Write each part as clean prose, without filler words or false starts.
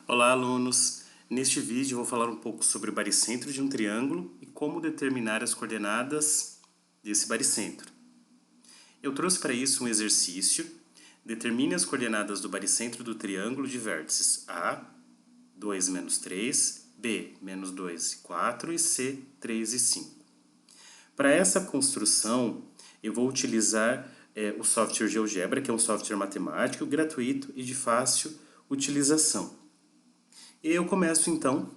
Olá, alunos! Neste vídeo eu vou falar um pouco sobre o baricentro de um triângulo e como determinar as coordenadas desse baricentro. Eu trouxe para isso um exercício. Determine as coordenadas do baricentro do triângulo de vértices A, 2 menos 3, B, menos 2 e 4 e C, 3 e 5. Para essa construção, eu vou utilizar o software GeoGebra, que é um software matemático gratuito e de fácil utilização. E eu começo então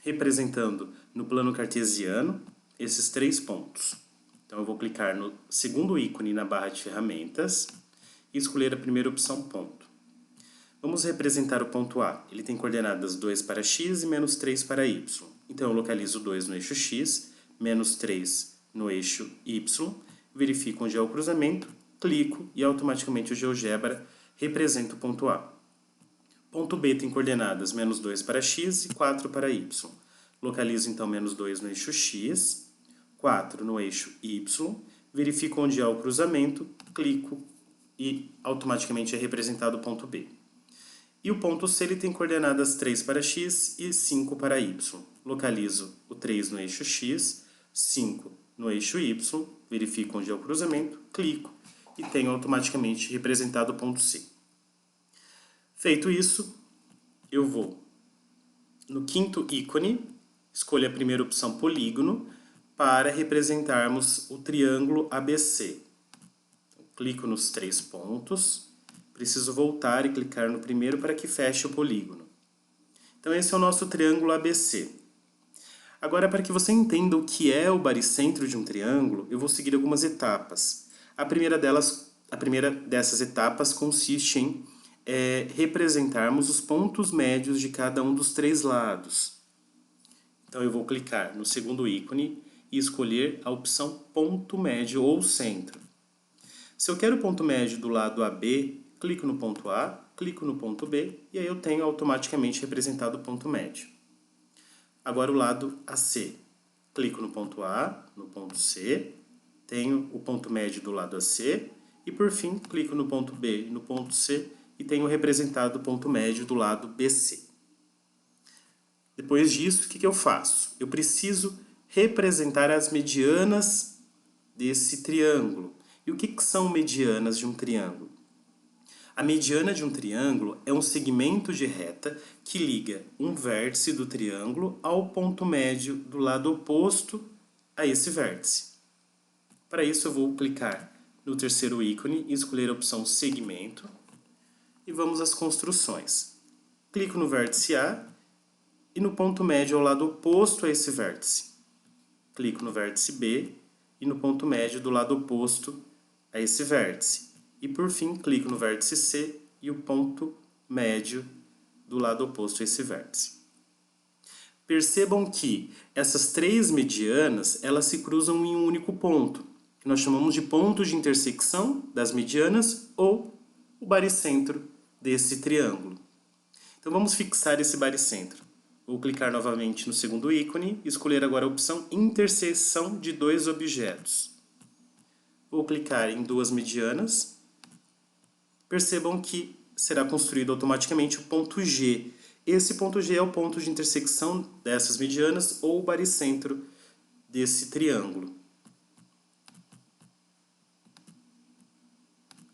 representando no plano cartesiano esses três pontos. Então eu vou clicar no segundo ícone na barra de ferramentas e escolher a primeira opção ponto. Vamos representar o ponto A. Ele tem coordenadas 2 para x e menos 3 para y. Então eu localizo 2 no eixo x, menos 3 no eixo y, verifico onde é o cruzamento, clico e automaticamente o GeoGebra representa o ponto A. Ponto B tem coordenadas menos 2 para x e 4 para y. Localizo então menos 2 no eixo x, 4 no eixo y, verifico onde há o cruzamento, clico e automaticamente é representado o ponto B. E o ponto C ele tem coordenadas 3 para x e 5 para y. Localizo o 3 no eixo x, 5 no eixo y, verifico onde é o cruzamento, clico e tenho automaticamente representado o ponto C. Feito isso, eu vou no quinto ícone, escolho a primeira opção polígono para representarmos o triângulo ABC. Então, clico nos três pontos, preciso voltar e clicar no primeiro para que feche o polígono. Então esse é o nosso triângulo ABC. Agora, para que você entenda o que é o baricentro de um triângulo, eu vou seguir algumas etapas. A primeira dessas etapas consiste em representarmos os pontos médios de cada um dos três lados. Então eu vou clicar no segundo ícone e escolher a opção ponto médio ou centro. Se eu quero o ponto médio do lado AB, clico no ponto A, clico no ponto B e aí eu tenho automaticamente representado o ponto médio. Agora o lado AC. Clico no ponto A, no ponto C, tenho o ponto médio do lado AC e por fim clico no ponto B e no ponto C e tenho representado o ponto médio do lado BC. Depois disso, o que eu faço? Eu preciso representar as medianas desse triângulo. E o que são medianas de um triângulo? A mediana de um triângulo é um segmento de reta que liga um vértice do triângulo ao ponto médio do lado oposto a esse vértice. Para isso eu vou clicar no terceiro ícone e escolher a opção segmento e vamos às construções. Clico no vértice A e no ponto médio ao lado oposto a esse vértice. Clico no vértice B e no ponto médio do lado oposto a esse vértice. E por fim, clico no vértice C e o ponto médio do lado oposto a esse vértice. Percebam que essas três medianas, elas se cruzam em um único ponto, que nós chamamos de ponto de intersecção das medianas ou o baricentro desse triângulo. Então vamos fixar esse baricentro. Vou clicar novamente no segundo ícone e escolher agora a opção interseção de dois objetos. Vou clicar em duas medianas. Percebam que será construído automaticamente o ponto G. Esse ponto G é o ponto de intersecção dessas medianas ou o baricentro desse triângulo.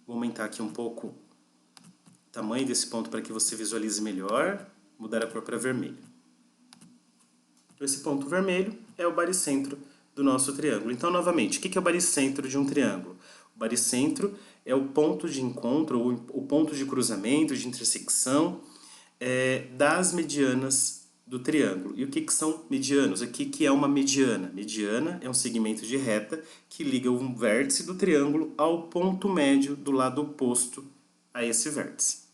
Vou aumentar aqui um pouco o tamanho desse ponto para que você visualize melhor. Mudar a cor para vermelho. Esse ponto vermelho é o baricentro do nosso triângulo. Então, novamente, o que é o baricentro de um triângulo? O baricentro é o ponto de encontro, ou o ponto de cruzamento, de intersecção das medianas do triângulo. E o que são medianos? O que é uma mediana? Mediana é um segmento de reta que liga um vértice do triângulo ao ponto médio do lado oposto a esse vértice.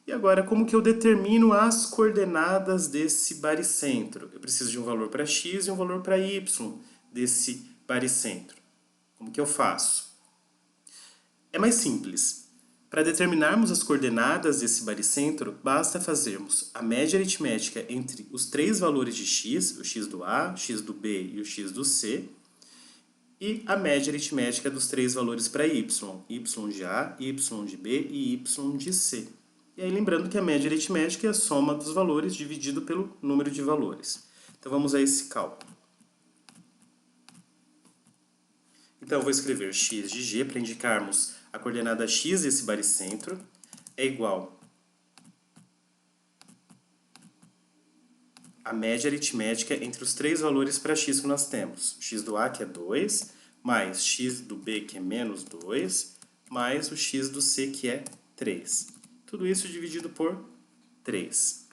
E agora, como que eu determino as coordenadas desse baricentro? Eu preciso de um valor para x e um valor para y desse baricentro. Como que eu faço? É mais simples. Para determinarmos as coordenadas desse baricentro, basta fazermos a média aritmética entre os três valores de x, o x do A, o x do B e o x do C, e a média aritmética dos três valores para y de A, y de B e y de C. E aí lembrando que a média aritmética é a soma dos valores dividido pelo número de valores. Então vamos a esse cálculo. Então eu vou escrever x de g para indicarmos a coordenada x desse baricentro é igual a média aritmética entre os três valores para x que nós temos. X do A, que é 2, mais x do B, que é menos 2, mais o x do C, que é 3. Tudo isso dividido por 3.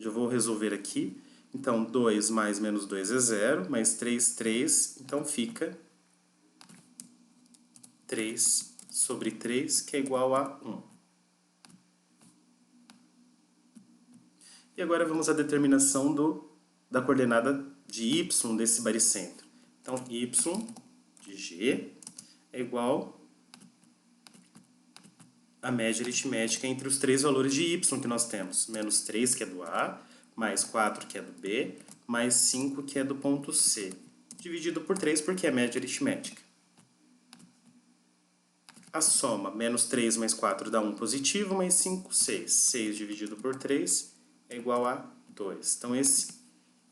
Já vou resolver aqui. Então, 2 mais menos 2 é 0, mais 3, 3. Então, fica 3 sobre 3, que é igual a 1. E agora vamos à determinação da coordenada de y desse baricentro. Então, y de g é igual a média aritmética entre os três valores de y que nós temos. Menos 3, que é do A, mais 4, que é do B, mais 5, que é do ponto C. Dividido por 3, porque é a média aritmética. A soma, menos 3 mais 4 dá 1 positivo, mais 5, 6. 6 dividido por 3 é igual a 2. Então, essa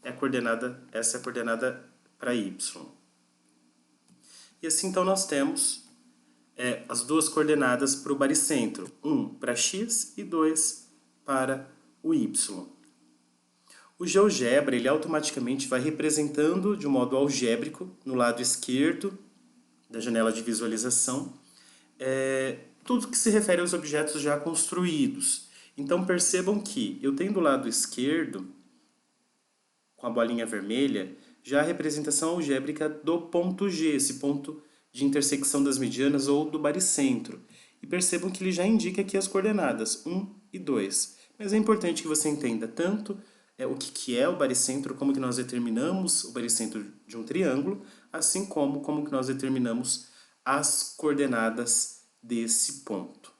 é a coordenada para y. E assim, então, nós temos as duas coordenadas para o baricentro. 1 para x e 2 para o y. O GeoGebra, ele automaticamente vai representando de um modo algébrico, no lado esquerdo da janela de visualização, tudo que se refere aos objetos já construídos. Então percebam que eu tenho do lado esquerdo, com a bolinha vermelha, já a representação algébrica do ponto G, esse ponto de intersecção das medianas ou do baricentro. E percebam que ele já indica aqui as coordenadas 1 e 2. Mas é importante que você entenda tanto o que é o baricentro, como que nós determinamos o baricentro de um triângulo, assim como que nós determinamos as coordenadas desse ponto.